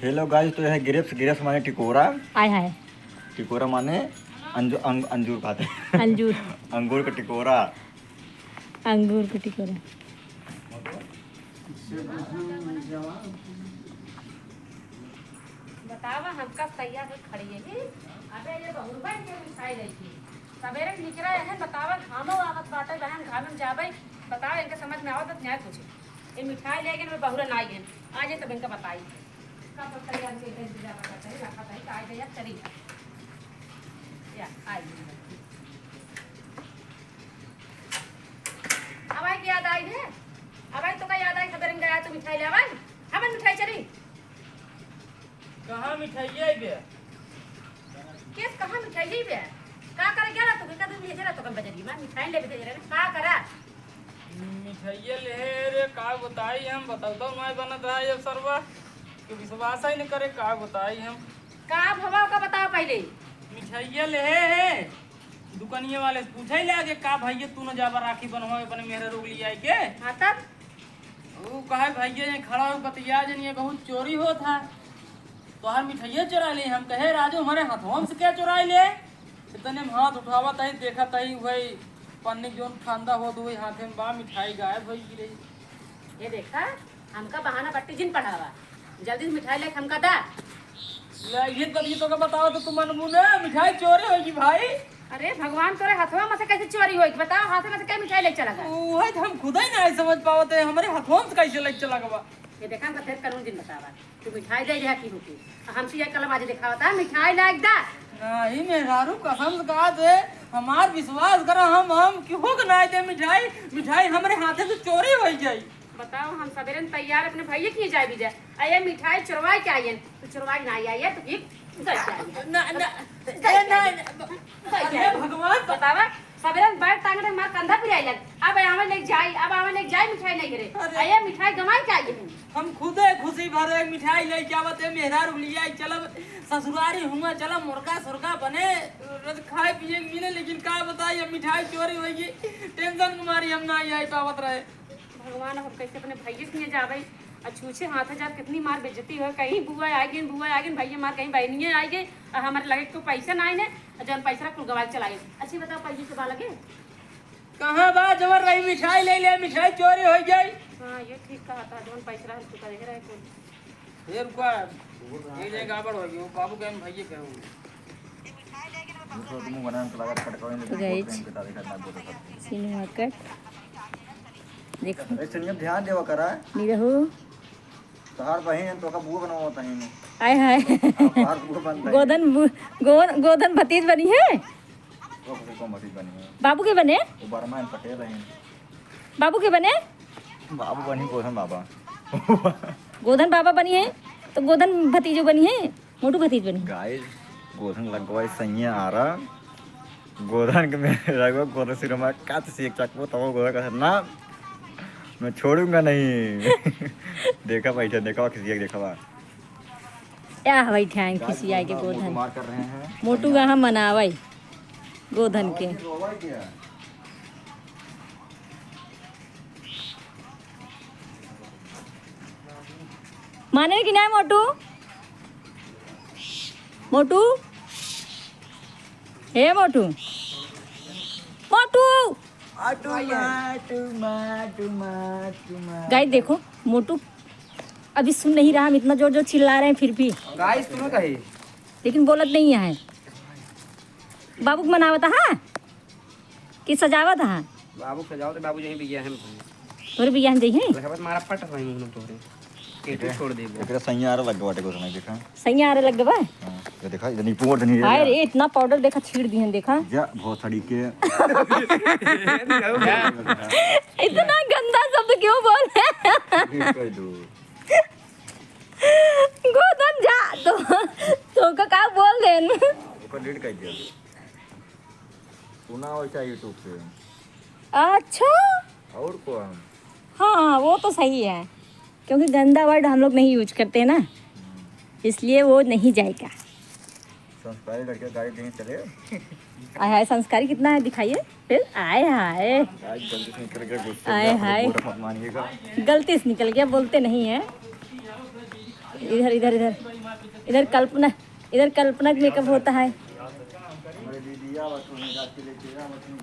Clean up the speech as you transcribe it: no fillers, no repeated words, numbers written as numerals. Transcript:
Hello guys, तो यह है ग्रेप्स। ग्रेप्स माने टिकोरा। आय हाय टिकोरा माने अंजूर खाते हैं। अंजूर अंगूर का टिकोरा। अंगूर का टिकोरा। बतावा हमका तैयार से खड़ी है कि अबे ये बहुरबा के मिठाई रही थी सवेरे निकला है। बतावा घामो आवत बाटे बहन, घाम में जाबे। बतावा इनके समझ में आवत तो न्याय पूछे ये मिठाई लेके मैं बहुरा ना आई है आज तब इनका बताई कब तैयार से इंतजार करता है रखा था कि आज यार चली या आई अब आई याद आई है। अब आई तो का याद आई खबर गया तो मिठाई ले आई हम मिठाई चली कहाँ मिठाई बे? केस कहाँ मिठाई बे का करे क्या तू का भेज रहा तो कम बजरी में मिठाई ले भेज रहा का करा मिठाई ले रे का बताई हम बताता हूँ मैं बनत रहा ये सरवा कि विश्वास ही नहीं करे का बताई हम का भवा का बताओ पहले। मिठाई ले है दुकानिये वाले से पूछे ले आगे का भैया तू न जाबा राखी बनवाए अपने मेरे रोग लिया है के हाँ तब वो कहे भैया ये खड़ा हो बतिया जन ये बहुत चोरी हो था तो हर मिठाइया चुरा ले। हम कहे राजू हमारे हाथों से क्या चुराई ले? इतने में हाथ उठावा तही देखा तही वही पन्नी जोन ठंडा हो तो वही हाथे में बा मिठाई गायब हो रही। ये देखा हमका बहाना बट्टी जिन पढ़ावा जल्दी से मिठाई लेके हमका दा। ये कभी तो का बताओ तो तुम मनमुने मिठाई चोरी होगी भाई। अरे भगवान तोरे हथवा में से कैसे चोरी होई बताओ हाथ में से क्या मिठाई लेके चला गया। वही हम खुद ही नहीं समझ पावते हमारे हाथों से कैसे लेके चला गया। ये देखा हमका फिर कानून दिन बतावा तू मिठाई दे रहा की होती हमसे ये कलम आज दिखावा था मिठाई लायक दा नहीं मेहरारू कसम से कहा थे हमार विश्वास करो हम क्यों के ना दे मिठाई मिठाई हमारे हाथे से चोरी हो जाई। बताओ हम सवेरे तैयार अपने भैया किए जाए भी जाए अये मिठाई चुरवाई के आई तो चुरवाई ना आई है तो फिर ना अरे भगवान बतावा सवेरे बैठ टांग मार कंधा पे आई लग अब आवे लेके जाई मिठाई नहीं गिरे अये मिठाई गमाई के आई हम खुद खुशी भरे मिठाई लेके आवते मेहरारू लिया चलब ससुरारी हुआ चला मुर्गा सुरगा बने खाए पिए मिले लेकिन का बताइए मिठाई चोरी होगी टेंशन कुमारी हम ना आई पावत रहे। भगवान हम कैसे अपने भैया के जावे अछूछे हाथ जा कितनी मार बेइज्जती हो कहीं बुआ आ गई भैया मार कहीं बहनियाँ आ गई हमारे लगे तो पैसा ना आए जौन पैसा कुल गवाल चला गए। अच्छी बताओ पैसे से बा लगे कहाँ बा जबर रही मिठाई ले ले मिठाई चोरी हो जाए। हाँ ये ठीक कहा था जौन पैसा हम चुका दे रहे कुल ये रुका ये जगह गड़बड़ हो गई वो बाबू के भैया के मुंह बनाने को लगा कटकावे ने पिता देखा ना बोलता सिनेमा कट देखो ए चनिया ध्यान देवा करा नी रहो तहार बहन तो का बुआ बनावा तही ने आय हाय तहार बुआ बनता गोधन भतीज बनी है वो को मती बनी है बाबू के बने वो बर्मा पटेल है बाबू के बने बाबू बनी गोधन बाबा गोधन बाबा बनी है तो गोधन भतीजो बनी है मोटू भतीज बनी गाइस गोधन लगवाई सैया आ रहा गोधन के में लगवा गोधन सिर में काट से एक चक्कू तो गोधन का ना मैं छोड़ूंगा नहीं। देखा बैठा देखा किसी देखा क्या भाई ठान किसी आए के गोधन मार कर रहे हैं मोटू कहाँ मनावई गोधन के माने कि नहीं मोटू मोटू हे मोटू मोटू गाइस देखो मोटू अभी सुन नहीं रहा हम इतना जोर जोर चिल्ला रहे हैं फिर भी गाइस तुम्हें कही लेकिन बोलत नहीं है बाबू को मनावत हाँ कि सजावत हाँ बाबू सजाओ तो बाबू यहीं भी गया है तोरे बियाह जाइए बस मारा पट रही हूं तोरे केटू छोड़ दे एकरा सैया आ रहा लग बाटे को समय देखा सही आ रहे लग गवा हां ये देखा इतनी पोर धनी हाय रे इतना पाउडर देखा छीड़ दी हैं देखा जा बहुत सड़ी के इतना गंदा शब्द क्यों बोल रहे हैं? कह दो गोधन जा तो का बोल देन ऊपर डिलीट कर दिया सुना हो क्या यूट्यूब पे अच्छा और को हाँ वो तो सही है क्योंकि गंदा वर्ड हम लोग नहीं यूज करते ना इसलिए वो नहीं जाएगा। संस्कारी लड़के गाड़ी देने चले आय हाय संस्कारी कितना है दिखाइए फिर आय हाय आज जल्दी से निकल गया गुस्से आय हाय मत मानिएगा गलती से निकल गया बोलते नहीं है इधर इधर इधर इधर कल्पना का मेकअप होता है। हमारे दीदी आवा सोने जाके लेके आ मशीन